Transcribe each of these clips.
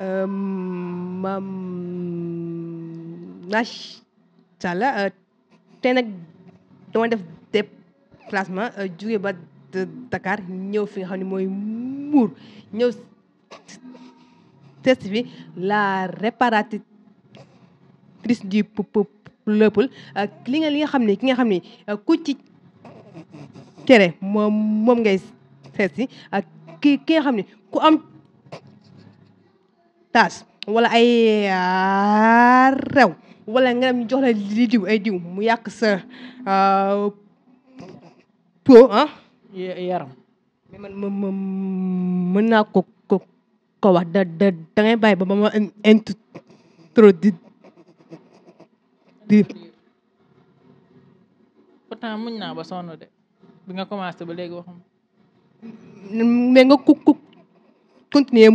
mam macha allah tey nag dama def déplacement jóge ba Dakar ñëw fi nga xam ne mooy Mbour ñëw test bi la réparatrice du peuple li nga xam ne ki nga xam ne ku ci tere moom ngay seet si ki nga xam ne ku am taas wala ay rew wala nga dem ñu jox la li diw ay diw mu yàq sa po yaram mais man mën naa ko wax da ngay bàyyi ba ma introduire pourtant muñ naa ba sonn de bi nga commencé ba léegi waxum mais nga continuer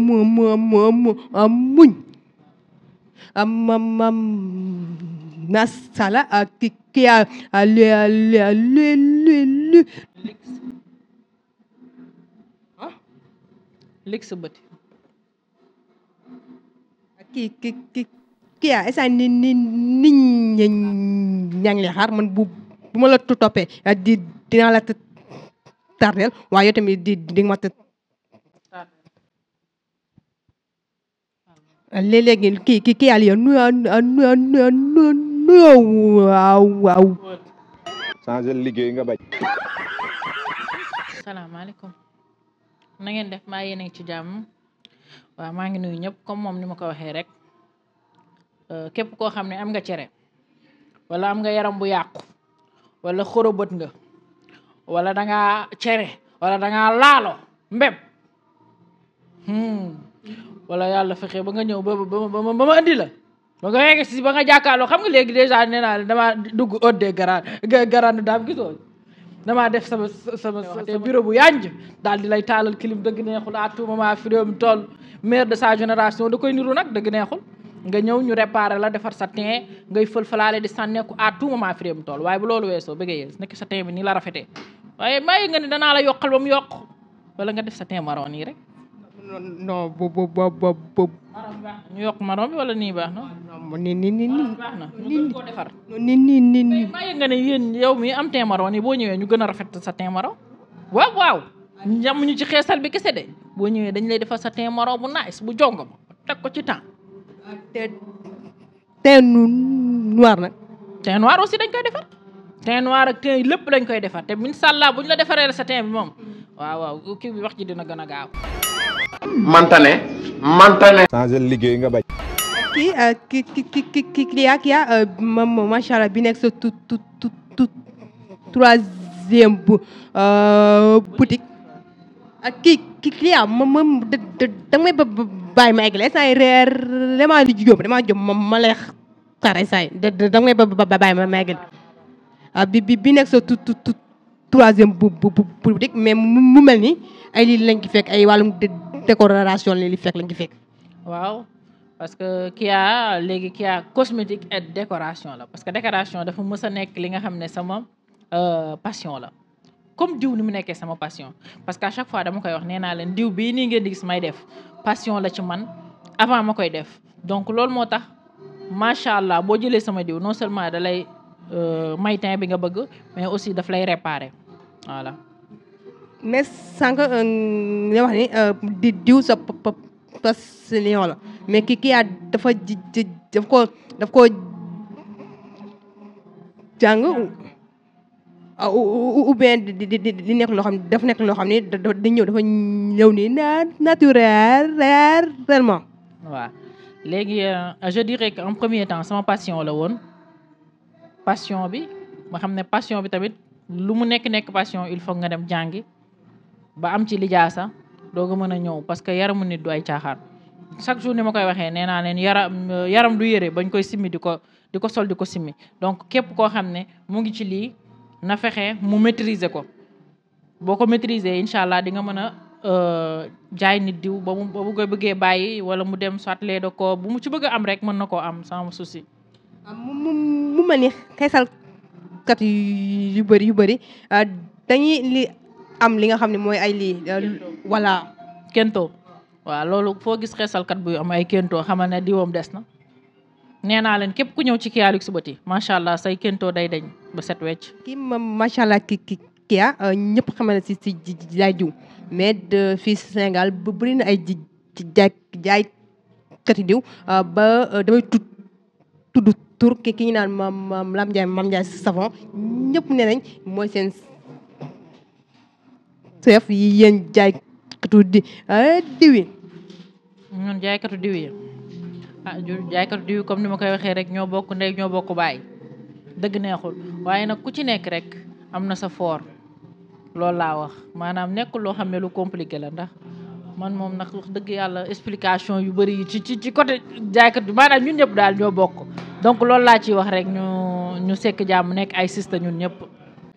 muñ na sala ki a lig sa bëti ki a esa ni ñaa ngi lay xaar man bu ma la toppee dinaa la tardel waaye yow tamit di nga ma léegi kii Aliou nuyoo waaw. changé liggéey nga bañ. salaamaaleykum na ngeen def maa yéen a ngi ci jàmm waaw maa ngi nuyu ñëpp comme moom ni ma ko waxee rek képp koo xam ne am nga cere wala am nga yaram bu yàqu wala xorobët nga wala da ngaa cere wala da ngaa laalo mbeb wala yàlla fexe ba nga ñëw ba ma andi la ba nga yegg si ba nga jàkkaarloo xam nga léegi dèjà nee naa damaa dugg ode garaan daam gisoo damaa def sama bureau bu yanj daal di lay taalal clim dëgg neexul à tout moment fi réew mi toll maire de sa génération da koy niru nag dëgg neexul nga ñëw ñu réparé la defar sa teint ngay fël-falaale di sànneeku à tout moment fi réew mi toll waaye bu loolu weesoo bëggee yées nekk sa teint bi nii la rafetee waaye maa nga ni danaa la yokkal ba mu yokk wala nga def sa teint marron nii rek non ñu yokk marron bi wala nii baax na ni baax na ñu gën koo defar ni maa nga ne yéen yow mi am teint marron yi boo ñëwee ñu gën a rafet sa teint marron waaw ñam ñu ci xeesal bi kese de boo ñëwee dañ lay defar sa teint marron bu nice bu jongo ma teg ko ci temps teint noir nag teint noir aussi dañ koy defar teint noir ak teint yi lépp dañ koy defar te incha allah bu ñu la defaree sa teint bi moom waaw kii bi wax ji dina gën a gaaw mantane changé liggéey nga bañ. kii macha allah bi nekk sa troisième boutique ak kii moom da may bàyyi ma eggale saa yi damaa li jóom ma lay xare saa yi da may bàyyi ma eggale bi nekk sa troisième boutique mais mu mel ni ay lii lañ ci fekk ay wàllum décoration li fekk lañ ci fekk. waaw parce que Kia léegi Kia cosmétique et décoration la parce que décoration dafa mës a nekk li nga xam ne sama passion la comme diw ni mu nekkee sama passion parce que à chaque fois dama koy wax nee naa leen diw bii nii ngeen di gis may def passion la ci man avant ma koy def donc loolu moo tax macha allah boo jëlee sama diw non seulement da lay may teint bi nga bëgg mais aussi daf lay réparer voilà. mais sànq nga wax ni di diw sa passion la mais kii yaa daf ko jàng ou bien di nekk loo xam ne dafa nekk loo xam ne dafa ñëw ni naturellement. waaw léegi je dirais que en premier temps sama passion la woon passion bi ma xam ne passion bi tamit lu mu nekk passion il faut nga dem jàngi ba am ci lijaasa doo ko mën a ñëw parce que yaramu nit du ay caaxaan chaque jour ni ma koy waxee nee naa leen yaram du yëre bañ koy simmi di ko sol di ko simmi donc képp koo xam ne mu ngi ci lii na fexe mu maîtriser ko boo ko maîtriser incha allah di nga mën a jaay nit diw ba mu koy bëggee bàyyi wala mu dem soit lee da ko bu mu ci bëgg a am rek mën na koo am sans souci. mu mel ni xeesalkat yu bëri dañuy li am li nga xam ne mooy ay lii voilà kento waaw loolu foo gis xeesalkat bu am ay kéntoo xamal ne diwam des na nee naa leen képp ku ñëw ci Kia Luxe Beauty macha allah say kéntoo day dañ ba set wecc. kii macha allah Kia ñëpp xam na si jaay diw mais fii Sénégal bu bëri na ay jaay kati diw ba damay tudd tur ki ñu naan Mame Ndiaye savon ñëpp nee nañ mooy seen chef yi yéen jaaykatu diw yi. ñun jaaykatu diw yi jaaykatu diw yi comme ni ma koy waxee rek ñoo bokk ndey ñoo bokk baay dëgg neexul waaye nag ku ci nekk rek am na sa fort loolu laa wax maanaam nekkul loo xam ne lu compliqué la ndax man moom nag wax dëgg yàlla explication yu bëri yi ci côté jaaykat bi maanaam ñun ñëpp daal ñoo bokk donc loolu laa ciy wax rek ñu sekk jàmm nekk ay sista ñun ñëpp.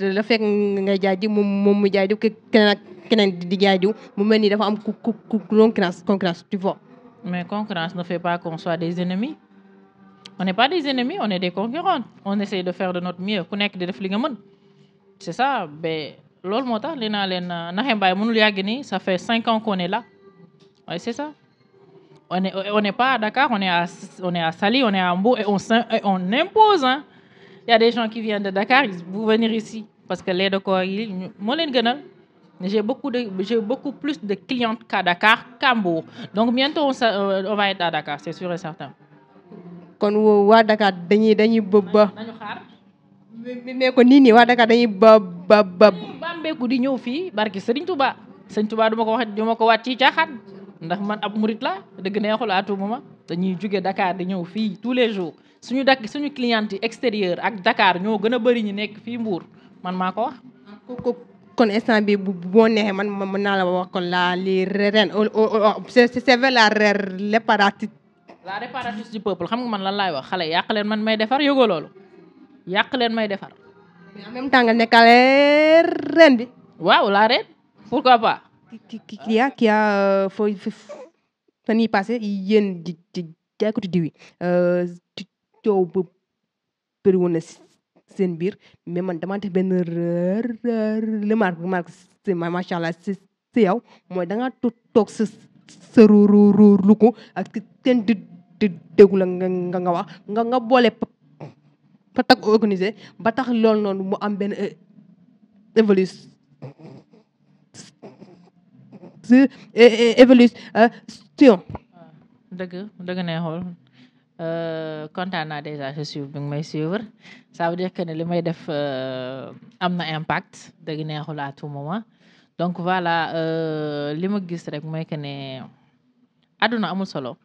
la fekk ngay jaay diw moom mu jaay diw keneen di jaay diw mu mel ni dafa am concurrence tu vois. Mais concurrence ne fait pas qu'on soit des ennemis. On n'est pas des ennemis, on est des concurrents. On essaye de faire de notre mieux. Ku nekk di def li nga mën. C'est ça. Mais loolu moo tax li naa leen Naxe Mbaye mënul yàgg nii ça fait 5 ans qu'on est là. Ouais, c'est ça. On n'est pas à Dakar, on est à Saly, on est à Mbour et on impose. Hein. Il y a des gens qui viennent de Dakar, vous venir ici parce que lait de corps yi moo leen gënal. J'ai beaucoup plus de clientes qu'à Dakar, qu'à Mbour. Donc bientôt on va être à Dakar, c'est sûr et certain. Kon waa Dakar dañuy ba nañu xaar. mais ko nii waa Dakar dañuy ba bambeeku di ñëw fii barki Serigne Touba. Serigne Touba duma ko waat ci caaxaan ndax man ab murit la dëgg neexul à tout moment dañuy jóge Dakar di ñëw fii tous les jours suñu clientes yi extérieur ak Dakar ñoo gën a bëri ñu nekk fii Mbour man maa ko wax. kon instant bi boo neexee man mën naa la wax kon li ren c'est vers la réparatrice. La réparatrice du peuple xam nga man lan laay wax xale yàq leen man may defar yëgoo loolu yàq leen may defar. mais en même temps nga nekkale ren bi. waaw la ren pourquoi pas. Qui a fan yii passé yéen di jaaykatu diw yi coow ba bëri woon na seen biir mais man dama def benn remarque macha allah si yow mooy da nga toog sa lu ko ak kenn di déggu la nga wax nga boole patak organisé ba tax loolu noonu mu am benn évolution. dëgg neexul kontaan naa déjà je suivre bi nga may suivre ça veut dire que ne li may def am na impact dëgg neexul à tout moment donc voilà li ma gis rek mooy que ne àdduna amul solo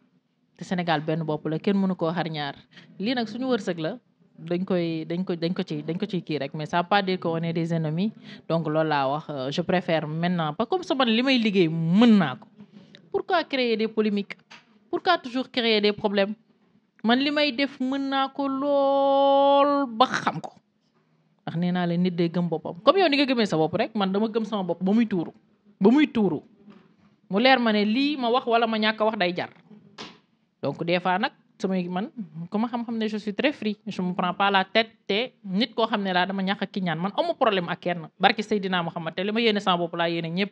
te Sénégal benn bopp la kenn mënu koo xar ñaar lii nag suñu wërsëg la dañ ko ciy kii rek mais ça veut pas dire qu'on est des ennemis donc loolu laa wax je préfère maintenant pas comme ça man li may liggéey mën naa ko pourquoi créer des polémiques pourquoi toujours créer des problèmes man li may def mën naa ko lool ba xam ko ndax nee naa leen nit day gëm boppam comme yow ni nga gëmee sa bopp rek man dama gëm sama bopp ba muy tuuru mu leer ma ne lii ma wax wala ma ñàkk a wax day jar donc des fois nag samay man ku ma xam-xam ne je suis très free je me prends pas la tête te nit koo xam ne laa dama ñàkk a ki ñaan man amu problème ak kenn barki Seydina Muhammad te li ma yéene sama bopp laa yéene ñëpp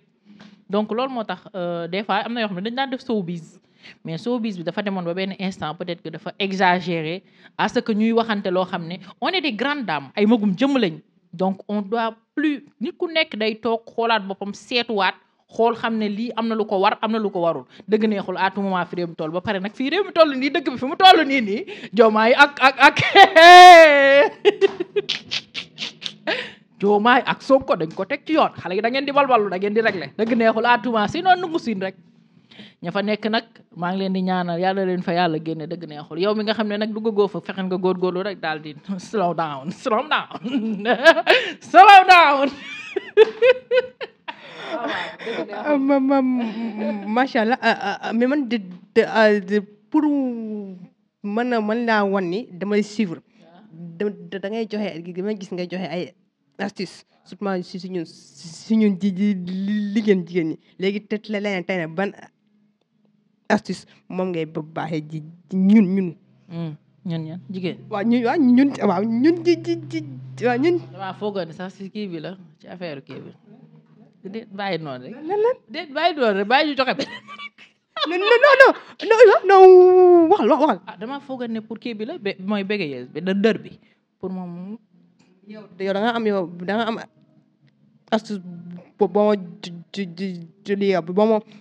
donc loolu moo tax des fois am na yoo xam ne dañ daan def showbiz mais showbiz bi dafa demoon ba benn instant peut-être que dafa exagéré à ce que ñuy waxante loo xam ne on est des grandes dames ay magum jëmm lañ donc on doit plus nit ku nekk day toog xoolaat boppam seetuwaat xool xam ne lii am na lu ko war am na lu ko warul dëgg neexul à tout moment fi réew mi toll ba pare nag fii réew mi toll nii dëgg bi fi mu toll nii Diomaye ak Diomaye ak Sonko dañ ko teg ci yoon xale yi da ngeen di balbalu da ngeen di régler dëgg neexul à tout moment sinon nungu siin rek ña fa nekk nag maa ngi leen di ñaanal yàlla leen fa yàlla génne dëgg neexul yow mi nga xam ne nag duggagoo fa fexeen nga góorgóorlu rek daal di slow down macha allah mais man pour mën laa wan ni damay suivre da ngay joxe damay gis ngay joxe ay astuces surtout si ñun jigéen ñi léegi te leneen tey ban astuce moom ngay baaxee ji ñun jigéen waaw ñun damaa foogoon ne sax si kii bi la ci affaire kii bi déet bàyyi noonu rek lan déet bàyyi noonu rek bàyyi ñu joxe non waxal. ah damaa foogoon ne pour kii bi la mooy bégayeuse bi dër bi pour moom. yow da nga am astuce boo ma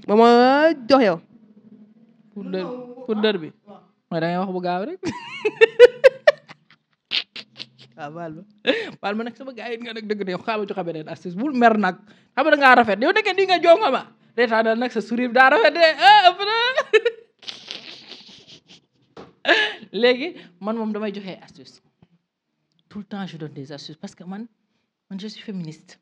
ba ma jox yow. pour dër bi mooy da ngay wax bu gaaw rek. waaw baal ma nag sama gars yi nga nag dëgg de xaama joxe beneen astuce bul mer nag xam da ngaa rafet yow nekkee di nga jonga ma reetaanal nag sa sourire daa rafet de ëpp na léegi man moom damay joxe astuce tout le temps je donne des astuces parce que man je suis féministe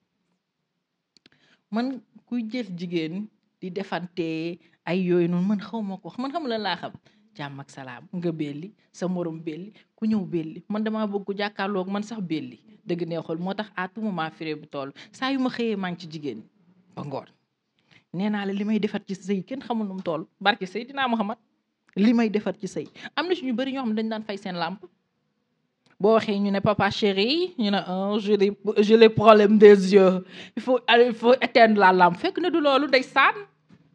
man kuy jël jigéen di defante ay yooyu noonu man xaw ma ko man xam lan laa xam jàmm ak salaam nga belli sa morom belli ku ñëw belli man damaa bëgg ku jàkkaarloog man sax belli dëgg neexul moo tax à tout moment firé bi toll saa yu ma xëyee maa ngi ci jigéen ba ngoon nee naa la li may defar ci sëy kenn xamul nu mu toll barke Seydina Muhammad li may defar ci sëy am na ci ñu bëri ñoo xam ne dañ daan fay seen lampe boo waxee ñu ne papa chéri ñu ne j'ai les problèmes des yeux il faut éteindre la lampe fekk na du loolu day saan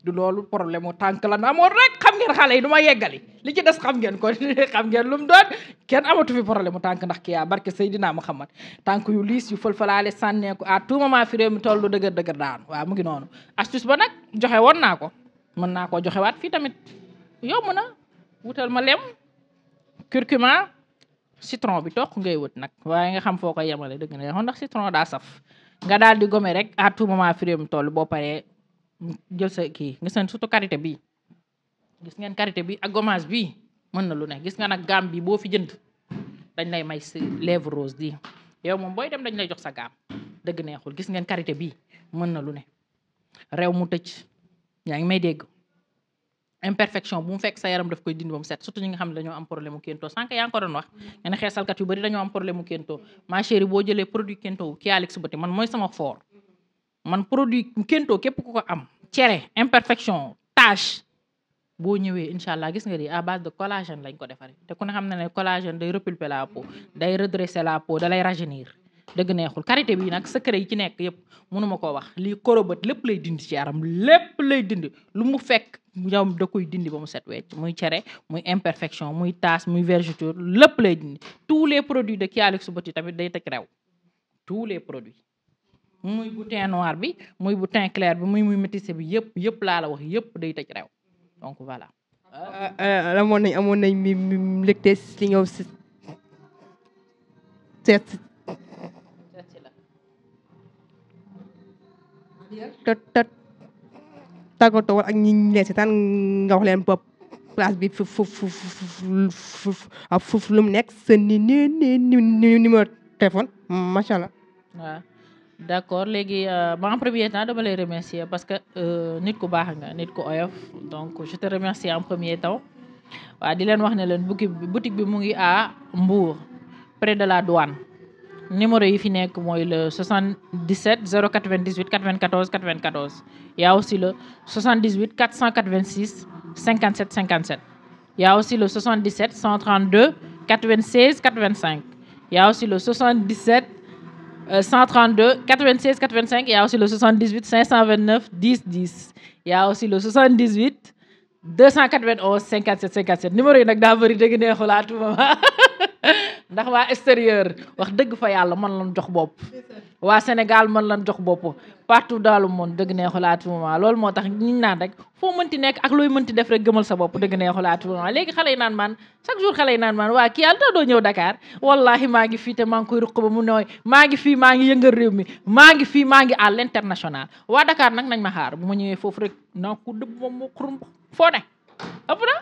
du loolu problème mu tànk la na amoon rek xam ngeen xale yi du ma yeggali li ci des xam ngeen ko xam ngeen lu mu doon kenn amatu fi problème mu tànk ndax kii yaa barke Seydina Muhammad tànk yu liis yu fël-fëlaale sànneeku à tout moment fi réew mi toll lu dëgër daan waaw mu ngi noonu astuce ba nag joxe woon naa ko mën naa koo joxe waat fii tamit yomb na wutal ma lem curcuma citron bi toq ngay wut nag waaye nga xam foo ko yemale dëgg na ndax citron daa saf nga daal di gome rek à tout moment fi réew mi toll boo paree jël sa kii gis ngeen surtout karité bi gis ngeen karité bi ak gommage bi mën na lu ne gis nga nag gamme bi boo fi jënd dañ lay may si lèvre rose di yow moom booy dem dañ lay jox sa gamme dëgg neexul gis ngeen karité bi mën na lu ne rew mu tëj yaa ngi may dégg imperfection bu mu fekk sa yaram daf koy dindi ba mu set surtout ñi nga xam ne dañoo am problème mu kento sànq yaa ngi ko doon wax nga ne xeesalkat yu bëri dañoo am problème mu kento ma chérie boo jëlee produit kento wu Kiyalix Beauty man mooy sama fort man produit kento képp ku ko am cere imperfection tache boo ñëwee incha allah gis nga di à base de collagène lañ ko defaree te ku ne xam ne collagène day repulper la peau day redresser la peau da lay rajeunir dëgg neexul karité bi nag secret yi ci nekk yëpp mënuma koo wax lii korobët lépp lay dindi ci yaram lépp lay dindi lu mu fekk yow da koy dindi ba mu set wecc muy cere muy imperfection muy tache muy vergeture lépp lay dindi tous les produits de Kiyalix Beauty tamit day tëj rew tous les produits muy bu teint noir bi muy bu teint clair bi muy métissé bi yëpp laa la wax yëpp day tëj rew donc voilà. amoon nañ mi lecte si ñëw si seet te tàggatoo ak ñi leen seetaan nga wax leen bopp place bi fu lu mu nekk sa numéro téléphone macha allah. waaw d'accord léegi en premier temps dama lay remercier parce que nit ku baax nga nit ku oyof donc je te remercie en premier temps waaw di leen wax ne leen boutique bi mu ngi à Mbour près de la douane. numéro yi fi nekk mooy le 77 098 94 94 y a aussi le 78 486 57 57 y a aussi le 77 132 96 85 y a aussi le 77 132 96 85 y a aussi le 78 529 10 10 y a aussi le 78 291 57 57 numéro yi nag daa bëri dëgg neexul à tout moment ndax waa extérieur wax dëgg fa yàlla mën lan jox bopp waa Sénégal mën lan jox bopp partout dans le monde dëgg neexul à tout moment loolu moo tax ñu naan rek foo mënti nekk ak looy mënti def rek gëmal sa bopp dëgg neexul à tout moment léegi xale yi naan man chaque jour xale yi naan man waa kii yàlla doo ñëw Dakar wallahi maa ngi fii te maa ngi koy ruq ba mu nooy maa ngi fii maa ngi yëngal réew mi maa ngi fii maa ngi à l'international waa Dakar nag nañ ma xaar bu ma ñëwee foofu rek naa ko dëbb moom moo xurum foo ne ëpp na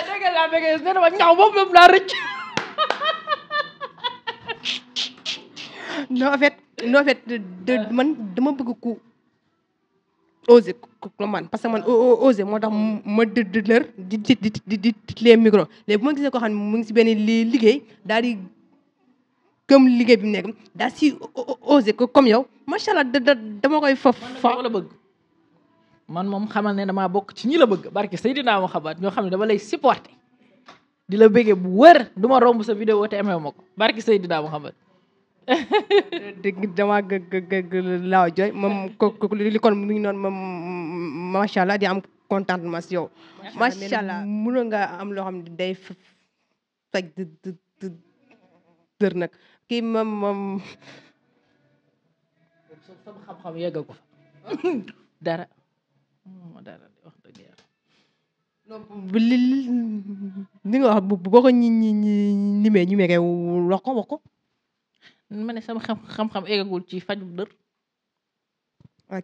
dégg nga bëgg nee na ma ñaaw boobu moom laa rëcc. non en fait man dama bëgg ku osé ku man parce que man osé moo tax ma dëllër di les micro léegi bu ma gisee ko xam ne mu ngi si benn liggéey daal di gëm liggéey bi mu nekk daal si osé ko comme yow macha allah dama koy fa la bëgg. man moom xamal ne damaa bokk ci ñi la bëgg barke Seydina Muhammad ñoo xam ne dama lay supporter di la bëggee bu wër du ma romb sa vidéo te amee ma ko barke Seydina Muhammad dégg dama laaw jooy moom ko li kon mi ngi noonu moom macha allah di am contentement si yow. macha allah mënoon nga am loo xam ne day faj dër nag kii moom sama xam-xam yegga ko fa dara dara wax dëgg yàlla. li nga wax boo ko ñi mee ñu mee wax ko ma ne sama xam-xam eggagul ci fajum dër.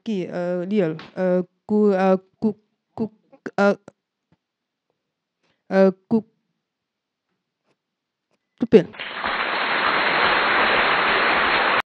kii liyal ku coupé